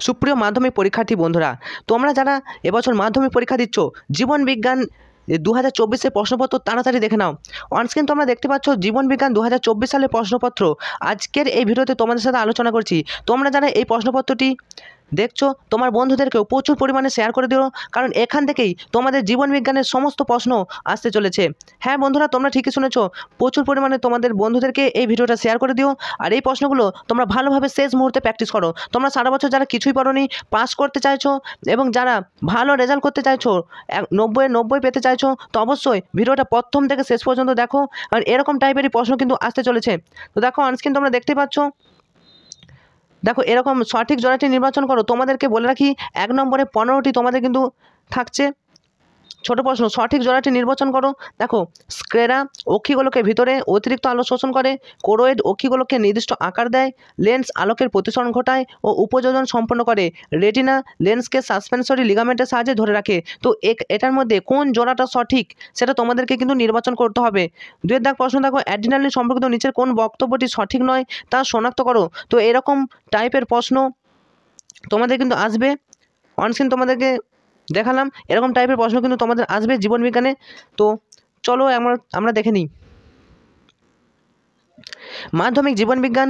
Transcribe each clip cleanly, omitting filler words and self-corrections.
সুপ্রিয় মাধ্যমিক পরীক্ষার্থী বন্ধুরা, তোমরা যারা এবছর মাধ্যমিক পরীক্ষা দিচ্ছ, জীবন বিজ্ঞান 2024 প্রশ্নপত্র তাড়াতাড়ি দেখে নাও। অনস্ক্রিন তোমরা দেখতে পাচ্ছ জীবন বিজ্ঞান 2024 সালের প্রশ্নপত্র। আজকের এই ভিডিওতে তোমাদের সাথে আলোচনা করছি। তোমরা যারা এই প্রশ্নপত্রটি দেখছো, তোমার বন্ধুদেরকেও প্রচুর পরিমাণে শেয়ার করে দিও, কারণ এখান থেকেই তোমাদের জীবন বিজ্ঞানের সমস্ত প্রশ্ন আসতে চলেছে। হ্যাঁ বন্ধুরা, তোমরা ঠিকই শুনেছো, প্রচুর পরিমাণে তোমাদের বন্ধুদেরকে এই ভিডিওটা শেয়ার করে দিও। আর এই প্রশ্নগুলো তোমরা ভালোভাবে শেষ মুহূর্তে প্র্যাকটিস করো। তোমরা সারা বছর যারা কিছুই পড়োনি, পাস করতে চাইছো এবং যারা ভালো রেজাল্ট করতে চাইছো, 90 পেতে চাইছো, তো অবশ্যই ভিডিওটা প্রথম থেকে শেষ পর্যন্ত দেখো, কারণ এরকম টাইপেরই প্রশ্ন কিন্তু আসতে চলেছে। তো দেখো অনস্ক্রিন তোমরা দেখতে পাচ্ছ, দেখো এরকম সঠিক জোড়াটি নির্বাচন করো। তোমাদেরকে বলে রাখি, 1 নম্বরে 15টি তোমাদের কিন্তু থাকছে ছোট প্রশ্ন। সঠিক জোড়াটি নির্বাচন করো। দেখো, স্ক্লেরা অক্ষিগোলকে ভিতরে অতিরিক্ত আলো শোষণ করে, কোরোয়েড অক্ষিগোলককে নির্দিষ্ট আকার দেয়, লেন্স আলোকের প্রতিসরণ ঘটায় ও উপযোজন সম্পন্ন করে, রেটিনা লেন্সকে সাসপেনসরি লিগামেন্টের সাহায্যে ধরে রাখে। তো এটার মধ্যে কোন জোড়াটা সঠিক সেটা তোমাদেরকে কিন্তু নির্বাচন করতে হবে। 2 দাগ প্রশ্ন, দেখো অ্যাড্রিনালিন সম্পর্কিত নিচের কোন বক্তব্যটি সঠিক নয় তা শনাক্ত করো। তো এরকম টাইপের প্রশ্ন তোমাদের কিন্তু আসবে। অনস্ক্রিন তোমাদেরকে দেখালাম, এরকম টাইপের প্রশ্ন কিন্তু তোমাদের আসবে জীবন বিজ্ঞানে। তো চলো আমরা দেখে নিই। মাধ্যমিক জীবন বিজ্ঞান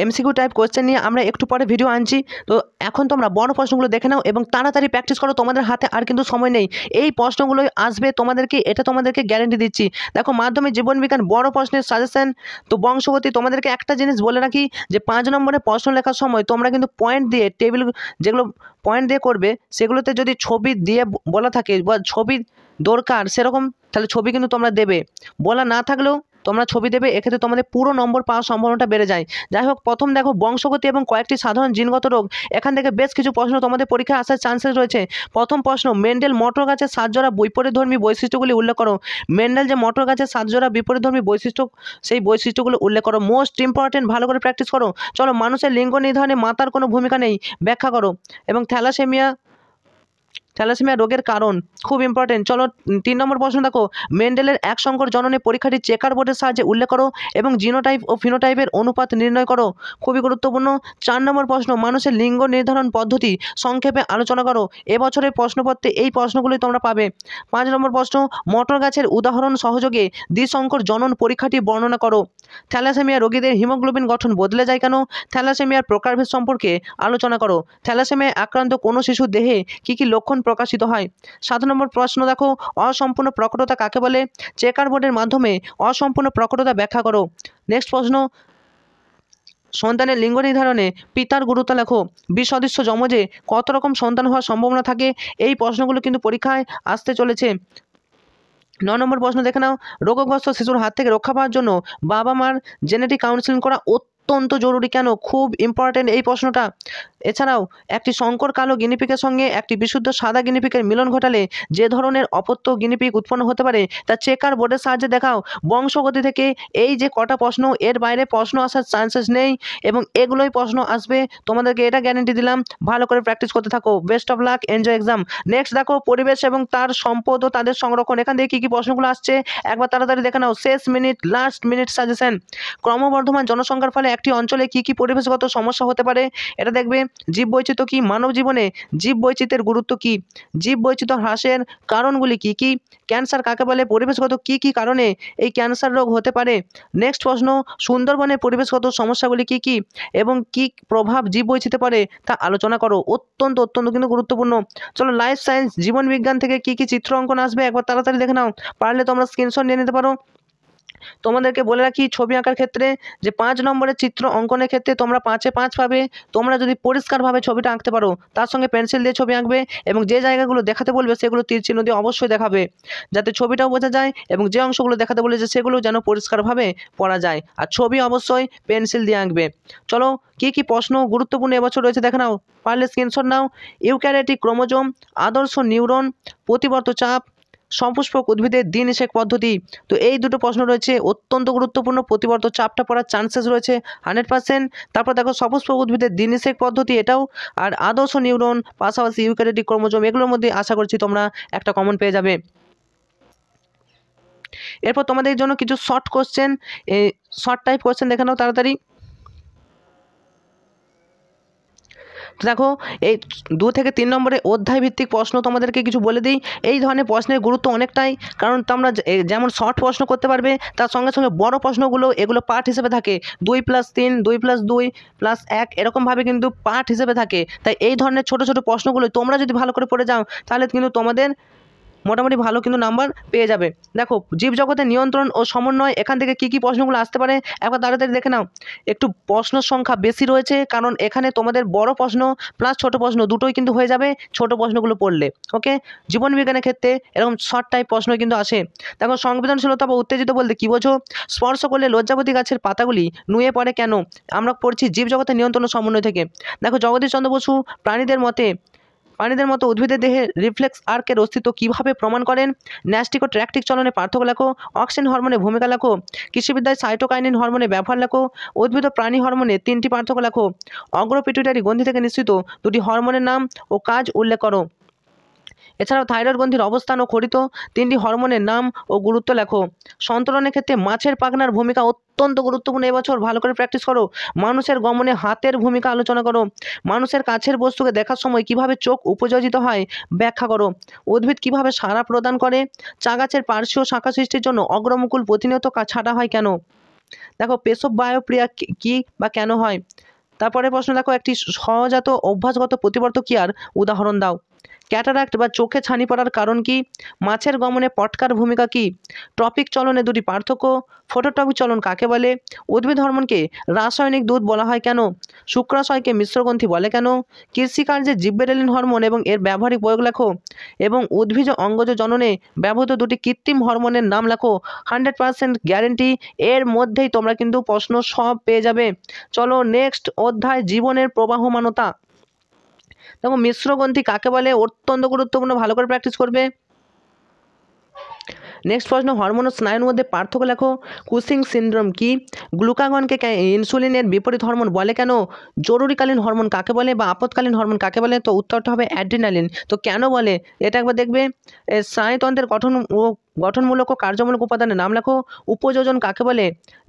এমসিকিউ টাইপ কোশ্চেন নিয়ে আমরা একটু পরে ভিডিও আনছি। তো এখন তোমরা বড় প্রশ্নগুলো দেখে নাও এবং তাড়াতাড়ি প্র্যাকটিস করো, তোমাদের হাতে আর কিন্তু সময় নেই। এই প্রশ্নগুলোই আসবে তোমাদেরকে, এটা তোমাদেরকে গ্যারেন্টি দিচ্ছি। দেখো মাধ্যমিক জীবন বিজ্ঞান বড় প্রশ্নের সাজেশন। তো বংশগতি, তোমাদেরকে একটা জিনিস বলে রাখি যে 5 নম্বরে প্রশ্ন লেখার সময় তোমরা কিন্তু পয়েন্ট দিয়ে, টেবিল যেগুলো পয়েন্ট দিয়ে করবে সেগুলোতে যদি ছবি দিয়ে বলা থাকে বা ছবি দরকার সেরকম, তাহলে ছবি কিন্তু তোমরা দেবে। বলা না থাকলেও তোমরা ছবি দেবে, এক্ষেত্রে তোমাদের পুরো নম্বর পাওয়ার সম্ভাবনাটা বেড়ে যায়। যাই হোক, প্রথম দেখো বংশগতি এবং কয়েকটি সাধারণ জিনগত রোগ। এখান থেকে বেশ কিছু প্রশ্ন তোমাদের পরীক্ষায় আসার চান্সেস রয়েছে। প্রথম প্রশ্ন, মেন্ডেল মটর গাছের 7 জোড়া বিপরীতধর্মী বৈশিষ্ট্যগুলি উল্লেখ করো। মেন্ডেল যে মটর গাছের 7 জোড়া বিপরীতধর্মী বৈশিষ্ট্য, সেই বৈশিষ্ট্যগুলো উল্লেখ করো। মোস্ট ইম্পর্টেন্ট, ভালো করে প্র্যাকটিস করো। চলো, মানুষের লিঙ্গ নির্ধারণে মাতার কোনো ভূমিকা নেই, ব্যাখ্যা করো। এবং থ্যালাসেমিয়া রোগের কারণ, খুব ইম্পর্টেন্ট। চলো 3 নম্বর প্রশ্ন, দেখো মেন্ডেলের এক সংকর জননী পরীক্ষাটি চেকার বোর্ডের সাহায্যে উল্লেখ করো এবং জিনোটাইপ ও ফিনোটাইপের অনুপাত নির্ণয় করো, খুবই গুরুত্বপূর্ণ। 4 নম্বর প্রশ্ন, মানুষের লিঙ্গ নির্ধারণ পদ্ধতি সংক্ষেপে আলোচনা করো। এবছরের প্রশ্নপত্রে এই প্রশ্নগুলি তোমরা পাবে। 5 নম্বর প্রশ্ন, মটর গাছের উদাহরণ সহযোগে দ্বিসংকর জনন পরীক্ষাটি বর্ণনা করো। থ্যালাসেমিয়া রোগীদের হিমোগ্লোবিন গঠন বদলে যায় কেন? থ্যালাসেমিয়ার প্রকারভেদ সম্পর্কে আলোচনা করো। থ্যালাসেমিয়ায় আক্রান্ত কোনো শিশুর দেহে কী কী লক্ষণ প্রকাশিত হয়? 7 নম্বর প্রশ্ন, দেখো অসম্পূর্ণ প্রকটতা কাকে বলে? চেকার বোর্ডের মাধ্যমে অসম্পূর্ণ প্রকটতা ব্যাখ্যা করো। নেক্সট প্রশ্ন, সন্তানের লিঙ্গ নির্ধারণে পিতার গুরুত্ব লেখো। বিসদৃশ্য যমজে কত রকম সন্তান হওয়ার সম্ভাবনা থাকে? এই প্রশ্নগুলো কিন্তু পরীক্ষায় আসতে চলেছে। 9 নম্বর প্রশ্ন দেখে নাও, রোগগ্রস্ত শিশুর হাত থেকে রক্ষা পাওয়ার জন্য বাবা মার জেনেটিক কাউন্সেলিং করা অত্যন্ত জরুরি কেন? খুব ইম্পর্টেন্ট এই প্রশ্নটা। এছাড়াও একটি সংকর কালো গিনিপিকের সঙ্গে একটি বিশুদ্ধ সাদা গিনিপিকের মিলন ঘটালে যে ধরনের অপত্য গিনিপিক উৎপন্ন হতে পারে তা চেকার বোর্ডের সাহায্যে দেখাও। বংশগতি থেকে এই যে কটা প্রশ্ন, এর বাইরে প্রশ্ন আসার চান্সেস নেই এবং এগুলোই প্রশ্ন আসবে। তোমাদেরকে এটা গ্যারেন্টি দিলাম, ভালো করে প্র্যাকটিস করতে থাকো। Best of luck, enjoy exam. Next দেখো পরিবেশ এবং তার সম্পদ ও তাদের সংরক্ষণ। এখান থেকে কী কী প্রশ্নগুলো আসছে একবার তাড়াতাড়ি দেখে নাও। শেষ মিনিট, লাস্ট মিনিট সাজেশন। ক্রমবর্ধমান জনসংখ্যার ফলে একটি অঞ্চলে কী কী পরিবেশগত সমস্যা হতে পারে এটা দেখবে। জীববৈচিত্র্য কী? মানব জীবনে জীববৈচিত্র্যের গুরুত্ব কী? জীববৈচিত্র্য হ্রাসের কারণগুলি কী কী? ক্যান্সার কাকে বলে? পরিবেশগত কী কী কারণে এই ক্যান্সার রোগ হতে পারে? নেক্সট প্রশ্ন, সুন্দরবনের পরিবেশগত সমস্যাগুলি কী কী এবং কী প্রভাব জীববৈচিত্র্যে পড়ে তা আলোচনা করো। অত্যন্ত কিন্তু গুরুত্বপূর্ণ। চলো, লাইফ সায়েন্স জীবন বিজ্ঞান থেকে কী কী চিত্র অঙ্কন আসবে একবার তাড়াতাড়ি দেখে নাও। পারলে তোমরা স্ক্রিনশট নিয়ে নিতে পারো। তোমাদেরকে বলে রাখি, ছবি আঁকার ক্ষেত্রে যে 5 নম্বরের চিত্র অঙ্কনের ক্ষেত্রে তোমরা 5-এ 5 পাবে। তোমরা যদি পরিষ্কারভাবে ছবিটা আঁকতে পারো, তার সঙ্গে পেন্সিল দিয়ে ছবি আঁকবে এবং যে জায়গাগুলো দেখাতে বলবে সেগুলো তীর চিহ্ন দিয়ে অবশ্যই দেখাবে, যাতে ছবিটাও বোঝা যায় এবং যে অংশগুলো দেখাতে বলেছে সেগুলো যেন পরিষ্কারভাবে পড়া যায়। আর ছবি অবশ্যই পেন্সিল দিয়ে আঁকবে। চলো, কী কী প্রশ্ন গুরুত্বপূর্ণ এবছর রয়েছে দেখে নাও, পারলে স্ক্রিনশট নাও। ইউক্যারিওটিক ক্রোমোজোম, আদর্শ নিউরন, প্রতিবর্ত চাপ, সপুষ্পক উদ্ভিদের দ্বিনিষেক পদ্ধতি। তো এই দুটো প্রশ্ন রয়েছে অত্যন্ত গুরুত্বপূর্ণ। প্রতিবর্ত চাপটা পড়ার চান্সেস রয়েছে 100%। তারপর দেখো সপুষ্পক উদ্ভিদের দ্বিনিষেক পদ্ধতি, এটাও। আর আদর্শ নিউরন, পাশাপাশি ইউক্যারিওটিক ক্রোমোজোম, এগুলোর মধ্যে আশা করছি তোমরা একটা কমন পেয়ে যাবে। এরপর তোমাদের জন্য কিছু short question, short type question দেখে নাও তাড়াতাড়ি। তো দেখো এই 2 থেকে 3 নম্বরে অধ্যায় ভিত্তিক প্রশ্ন তোমাদেরকে কিছু বলে দিই। এই ধরনের প্রশ্নের গুরুত্ব অনেকটাই, কারণ তোমরা যেমন শর্ট প্রশ্ন করতে পারবে, তার সঙ্গে সঙ্গে বড় প্রশ্নগুলো এগুলো পার্ট হিসেবে থাকে, 2+3, 2+2+1 এরকমভাবে কিন্তু পার্ট হিসেবে থাকে। তাই এই ধরনের ছোট ছোট প্রশ্নগুলো তোমরা যদি ভালো করে পড়ে যাও তাহলে কিন্তু তোমাদের মোটামুটি ভালো কিন্তু নাম্বার পেয়ে যাবে। দেখো জীবজগতের নিয়ন্ত্রণ ও সমন্বয়, এখান থেকে কী কী প্রশ্নগুলো আসতে পারে একবার তাড়াতাড়ি দেখে নাও। একটু প্রশ্ন সংখ্যা বেশি রয়েছে, কারণ এখানে তোমাদের বড় প্রশ্ন প্লাস ছোট প্রশ্ন দুটোই কিন্তু হয়ে যাবে ছোট প্রশ্নগুলো পড়লে। ওকে, জীবন বিজ্ঞানের ক্ষেত্রে এরকম শর্ট টাইপ প্রশ্ন কিন্তু আসে। দেখো সংবেদনশীলতা বা উত্তেজিত বলতে কী বোঝো? স্পর্শ করলে লজ্জাবতী গাছের পাতাগুলি নুয়ে পড়ে কেন? আমরা পড়ছি জীবজগতের নিয়ন্ত্রণ ও সমন্বয় থেকে। দেখো জগদীশ চন্দ্র বসু প্রাণীদের মতো উদ্ভিদের দেহে রিফ্লেক্স আর্কের অস্তিত্ব কীভাবে প্রমাণ করেন? ন্যাস্টিক ও ট্র্যাকটিক চলনে পার্থক্য লেখো। অক্সিন হরমোনের ভূমিকা লেখো। কৃষিবিদ্যায় সাইটোকাইনিন হরমোনের ব্যবহার লেখো। উদ্ভিদ ও প্রাণী হরমোনের 3টি পার্থক্য লেখো। অগ্রপিটুইটারি গ্রন্থি থেকে নিঃসৃত 2টি হরমোনের নাম ও কাজ উল্লেখ করো। এছাড়াও থাইরয়েড গ্রন্থির অবস্থান ও খরিত 3টি হরমোনের নাম ও গুরুত্ব লেখো। সন্তরণের ক্ষেত্রে মাছের পাখনার ভূমিকা অত্যন্ত গুরুত্বপূর্ণ, এবছর ভালো করে প্র্যাকটিস করো। মানুষের গমনে হাতের ভূমিকা আলোচনা করো। মানুষের কাছের বস্তুকে দেখার সময় কিভাবে চোখ উপযোজিত হয় ব্যাখ্যা করো। উদ্ভিদ কিভাবে সাড়া প্রদান করে? চা গাছের পার্শ্বীয় শাখা সৃষ্টির জন্য অগ্রমুকুল প্রতিনিয়ত ছাঁটা হয় কেন? দেখো পেশব বায়োপ্রিয়া কি বা কেন হয়? তারপরে প্রশ্ন দেখো, একটি সহজাত অভ্যাসগত প্রতিবর্তক ক্রিয়ার উদাহরণ দাও। ক্যাটারাক্ট বা চোখে ছানি পড়ার কারণ কি? মাছের গমনে পটকার ভূমিকা কি? ট্রপিক চলনে 2টি পার্থক্য। ফটোট্রপিক চলন কাকে বলে? উদ্ভিদ হরমোনকে রাসায়নিক দুধ বলা হয় কেন? শুক্রাশয়কে মিশ্রগ্রন্থি বলে কেন? কৃষিকার্যে জিব্বেরেলিন হরমোন এবং এর ব্যবহারিক প্রয়োগ লেখো। এবং উদ্ভিজ অঙ্গজ জননে ব্যবহৃত 2টি কৃত্রিম হরমোনের নাম লেখো। 100% গ্যারেন্টি, এর মধ্যেই তোমরা কিন্তু প্রশ্ন সব পেয়ে যাবে। চলো নেক্সট অধ্যায়, জীবনের প্রবাহমানতা। দেখো মিশ্রগ্রন্থি কাকে বলে? অত্যন্ত গুরুত্বপূর্ণ, ভালো করে প্র্যাকটিস করবে। নেক্সট প্রশ্ন, হরমোন ও স্নায়ুর মধ্যে পার্থক্য লেখো। কুসিং সিনড্রোম কি? গ্লুকাগনকে ইনসুলিনের বিপরীত হরমোন বলে কেন? জরুরিকালীন হরমোন কাকে বলে বা আপৎকালীন হরমোন কাকে বলে? তো উত্তরটা হবে অ্যাড্রিনালিন। তো কেন বলে এটা একবার দেখবে। স্নায়ুতন্ত্রের গঠনমূলক ও কার্যমূলক উপাদানের নাম লেখো। উপযোজন কাকে বলে?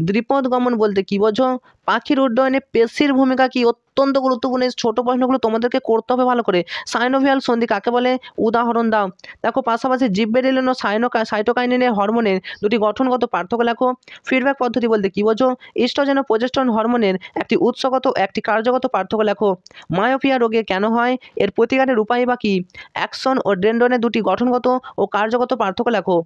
দ্বিপদ গমন বলতে কী বোঝো? পাখির উড্ডয়নে পেশির ভূমিকা কি? অত্যন্ত গুরুত্বপূর্ণ, এই ছোটো প্রশ্নগুলো তোমাদেরকে করতে হবে ভালো করে। সাইনোভিয়াল সন্ধি কাকে বলে? উদাহরণ দাও। দেখো পাশাপাশি জিব্বেরেলিন ও সাইটোকাইনিনের হরমোনের 2টি গঠনগত পার্থক্য লেখো। ফিডব্যাক পদ্ধতি বলতে কী বোঝো? ইস্ট্রোজেন ও প্রোজেস্টেরন হরমোনের একটি উৎসগত একটি কার্যগত পার্থক্য লেখো। মায়োপিয়া রোগে কেন হয়? এর প্রতিকারের উপায় বা কী? অ্যাকসন ও ডেন্ড্রনের 2টি গঠনগত ও কার্যগত পার্থক্য লেখো।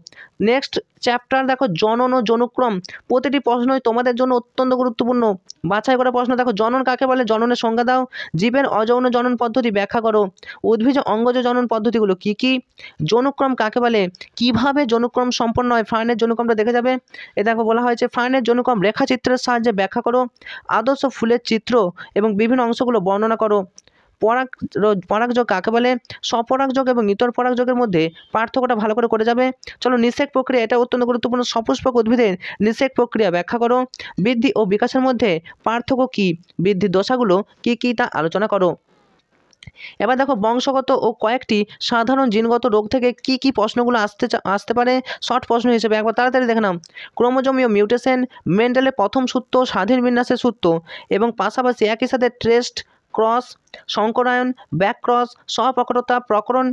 নেক্সট চ্যাপ্টার দেখো, জনন ও জনুক্রম। প্রতিটি প্রশ্নই তোমাদের জন্য অত্যন্ত গুরুত্বপূর্ণ। বাছাই করা প্রশ্ন দেখো, জনন কাকে বলে? জননের সংজ্ঞা দাও। জীবের অযৌন জনন পদ্ধতি ব্যাখ্যা করো। উদ্ভিজ অঙ্গজ জনন পদ্ধতিগুলো কি কি? জনুক্রম কাকে বলে? কিভাবে জনুক্রম সম্পন্ন হয়? ফার্নের জনুক্রমটা দেখে যাবে। এ দেখো বলা হয়েছে ফার্নের জনুক্রম রেখাচিত্রের সাহায্যে ব্যাখ্যা করো। আদর্শ ফুলের চিত্র এবং বিভিন্ন অংশগুলো বর্ণনা করো। পরাগযোগ কাকে বলে? স্বপরাগযোগ এবং ইতর পরাগযোগের মধ্যে পার্থক্যটা ভালো করে যাবে। চলো নিষেক প্রক্রিয়া, এটা অত্যন্ত গুরুত্বপূর্ণ। সপুষ্পক উদ্ভিদের নিষেক প্রক্রিয়া ব্যাখ্যা করো। বৃদ্ধি ও বিকাশের মধ্যে পার্থক্য কি? বৃদ্ধির দশাগুলো কি কি তা আলোচনা করো। এবার দেখো বংশগত ও কয়েকটি সাধারণ জিনগত রোগ থেকে কি কি প্রশ্নগুলো আসতে পারে শর্ট প্রশ্ন হিসেবে একবার তাড়াতাড়ি দেখে নাও। ক্রোমোজোমীয় মিউটেশন, মেন্ডেলের প্রথম সূত্র, স্বাধীন বিন্যাসের সূত্র এবং পাশাপাশি একই সাথে ট্রেস্ট, ক্রস, সংকরায়ন, ব্যাক ক্রস, স্বপ্রকটতা, প্রকরণ,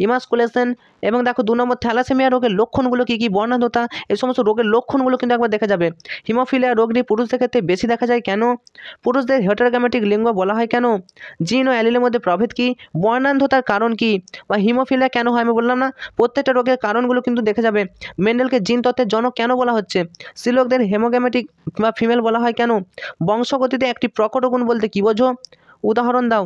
ইমাসকুলেশন এবং দেখো 2 নম্বর থ্যালাসেমিয়া রোগের লক্ষণগুলো কী কী, বর্ণাঢ্যতা, এই সমস্ত রোগের লক্ষণগুলো কিন্তু একবার দেখা যাবে। হিমোফিলিয়া রোগটি পুরুষদের ক্ষেত্রে বেশি দেখা যায় কেন? পুরুষদের হেটারোগ্যামেটিক লিঙ্গ বলা হয় কেন? জিন ও অ্যালিলের মধ্যে প্রভেদ কী? বর্ণাঢ্যতার কারণ কী? বা হিমোফিলিয়া কেন হয় আমি বললাম না, প্রত্যেকটা রোগের কারণগুলো কিন্তু দেখে যাবে। মেন্ডেলকে জিন তত্ত্বের জনক কেন বলা হচ্ছে? স্ত্রীলোকদের হেমোগ্যামেটিক বা ফিমেল বলা হয় কেন? বংশগতিতে একটি প্রকট গুণ বলতে কী বোঝো? উদাহরণ দাও।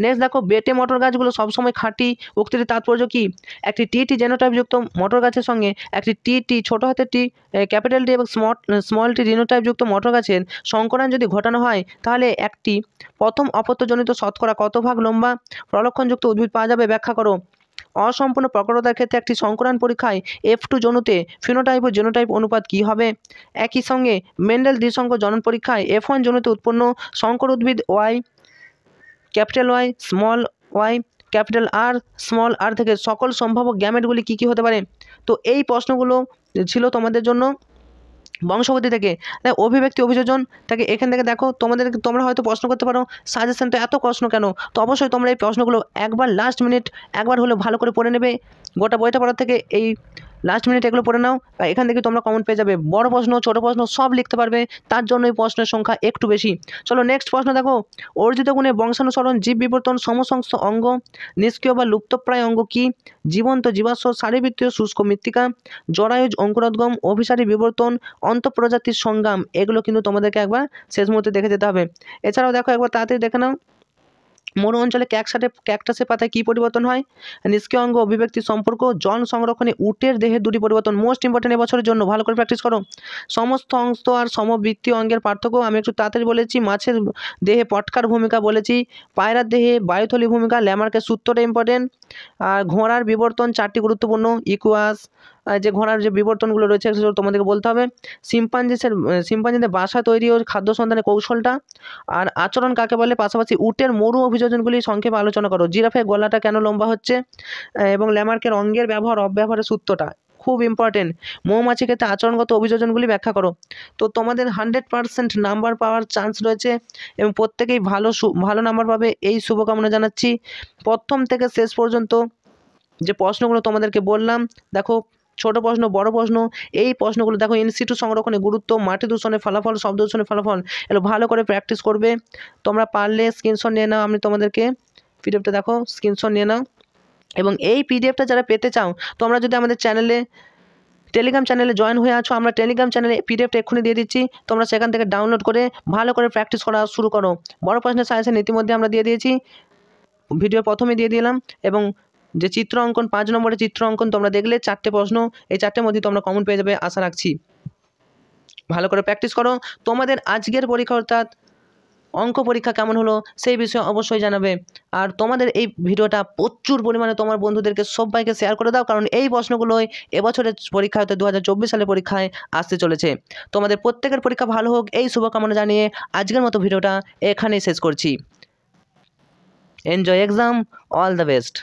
নেক্সট দেখো বেটে মটর গাছগুলো সবসময় খাঁটি, উক্তির তাৎপর্য কী? একটি টি জেনোটাইপযুক্ত মটর গাছের সঙ্গে একটি টি ছোটো হাতের টি, ক্যাপিটাল টি এবং স্মল টি জিনোটাইপযুক্ত মটর গাছের সংকরায়ন যদি ঘটানো হয় তাহলে একটি প্রথম অপত্যজনিত শতকরা কত ভাগ লম্বা প্রলক্ষণযুক্ত উদ্ভিদ পাওয়া যাবে ব্যাখ্যা করো। অসম্পূর্ণ প্রকটতার ক্ষেত্রে একটি সংকরায়ন পরীক্ষায় F2 জনুতে ফিনোটাইপ ও জেনোটাইপ অনুপাত কী হবে? একই সঙ্গে মেন্ডেল দ্বিসংখ্য জনন পরীক্ষায় F1 জনুতে উৎপন্ন সংকর উদ্ভিদ Y, capital Y, small Y, capital R, small R থেকে সকল সম্ভাব্য গ্যামেটগুলি কী কী হতে পারে? তো এই প্রশ্নগুলো ছিল তোমাদের জন্য। বংশগতি থেকে অভিব্যক্তি অভিযোজন থেকে এখান থেকে দেখো তোমরা হয়তো প্রশ্ন করতে পারো সাজেশন তো এত প্রশ্ন কেন, তো অবশ্যই তোমরা এই প্রশ্নগুলো একবার লাস্ট মিনিট একবার হলে ভালো করে পড়ে নেবে। গোটা বইটা পড়ার থেকে এই লাস্ট মিনিট এগুলো পড়ে নাও, এখান থেকে তোমরা কমন পেয়ে যাবে। বড় প্রশ্ন ছোট প্রশ্ন সব লিখতে পারবে, তার জন্য এই প্রশ্নের সংখ্যা একটু বেশি। চলো নেক্সট প্রশ্ন দেখো, অর্জিত গুণে বংশানুসরণ, জীব বিবর্তন, সমসংস্থ অঙ্গ, নিষ্ক্রিয় বা লুপ্তপ্রায় অঙ্গ কি? জীবন্ত জীবাশ্ম, শারীরবৃত্তীয় শুষ্ক মৃত্তিকা, জরায়ুজ অঙ্কুরোদ্গম, অভিসারী বিবর্তন, অন্তঃপ্রজাতির সংগ্রাম, এগুলো কিন্তু তোমাদেরকে একবার শেষ মুহূর্তে দেখে যেতে হবে। এছাড়াও দেখো একবার তাড়াতাড়ি দেখে নাও, মরু অঞ্চলে ক্যাকটাসের পাতায় কী পরিবর্তন হয়? নিষ্ক্রিয় অঙ্গ, অভিব্যক্তির সম্পর্ক, জল সংরক্ষণে উটের দেহের দুটি পরিবর্তন। মোস্ট ইম্পর্টেন্ট এবছরের জন্য ভালো করে প্র্যাকটিস করো। সমস্ত অংশ আর সমবৃত্তীয় অঙ্গের পার্থক্য আমি একটু তাড়াতাড়ি বলেছি। মাছের দেহে পটকার ভূমিকা বলেছি, পায়রার দেহে বায়ুথলি ভূমিকা, ল্যামার্কের সূত্রটা ইম্পর্টেন্ট। আর ঘোড়ার বিবর্তন 4টি গুরুত্বপূর্ণ, ইকুয়াস, যে ঘোড়ার যে বিবর্তনগুলো রয়েছে সেগুলো তোমাদেরকে বলতে হবে। শিম্পাঞ্জিদের বাসা তৈরি ও খাদ্য সন্ধানের কৌশলটা, আর আচরণ কাকে বলে, পাশাপাশি উটের মরু অভিযোজনগুলি সংক্ষেপে আলোচনা করো। জিরাফের গলাটা কেন লম্বা হচ্ছে, এবং ল্যামার্কের অঙ্গের ব্যবহার অব্যবহারের সূত্রটা খুব ইম্পর্টেন্ট। মৌমাছি ক্ষেত্রে আচরণগত অভিযোজনগুলি ব্যাখ্যা করো। তো তোমাদের 100% নাম্বার পাওয়ার চান্স রয়েছে এবং প্রত্যেকেই ভালো নাম্বার পাবে, এই শুভকামনা জানাচ্ছি। প্রথম থেকে শেষ পর্যন্ত যে প্রশ্নগুলো তোমাদেরকে বললাম, দেখো ছোট প্রশ্ন বড় প্রশ্ন, এই প্রশ্নগুলো দেখো ইনস্টিটিউট সংরক্ষণের গুরুত্ব, মাটি দূষণের ফলাফল, শব্দ দূষণের ফলাফল, এগুলো ভালো করে প্র্যাকটিস করবে। তোমরা পারলে স্ক্রিনশট নিয়ে নাও, আমি তোমাদেরকে পিডিএফটা দেখো স্ক্রিনশট নিয়ে নাও। এবং এই পিডিএফটা যারা পেতে চাও, তোমরা যদি আমাদের টেলিগ্রাম চ্যানেলে জয়েন হয়ে আছো, আমরা টেলিগ্রাম চ্যানেলে পিডিএফটা এক্ষুনি দিয়ে দিচ্ছি, তোমরা সেখান থেকে ডাউনলোড করে ভালো করে প্র্যাকটিস করা শুরু করো। বড় প্রশ্নের সাজেশন ইতিমধ্যে আমরা দিয়ে দিয়েছি, ভিডিও প্রথমে দিয়ে দিলাম। এবং যে চিত্র অঙ্কন 5 নম্বরের চিত্র অঙ্কন তোমরা দেখলে 4টে প্রশ্ন, এই 4টের মধ্যে তোমরা কমন পেয়ে যাবে আশা রাখছি। ভালো করে প্র্যাকটিস করো। তোমাদের আজকের পরীক্ষা অর্থাৎ অঙ্ক পরীক্ষা কেমন হলো সেই বিষয়ে অবশ্যই জানাবে। আর তোমাদের এই ভিডিওটা প্রচুর পরিমাণে তোমার বন্ধুদেরকে সবাইকে শেয়ার করে দাও, কারণ এই প্রশ্নগুলোই এবছরের পরীক্ষা হতে 2024 সালের পরীক্ষায় আসতে চলেছে। তোমাদের প্রত্যেকের পরীক্ষা ভালো হোক এই শুভকামনা জানিয়ে আজকের মতো ভিডিওটা এখানেই শেষ করছি। Enjoy exam, all the best.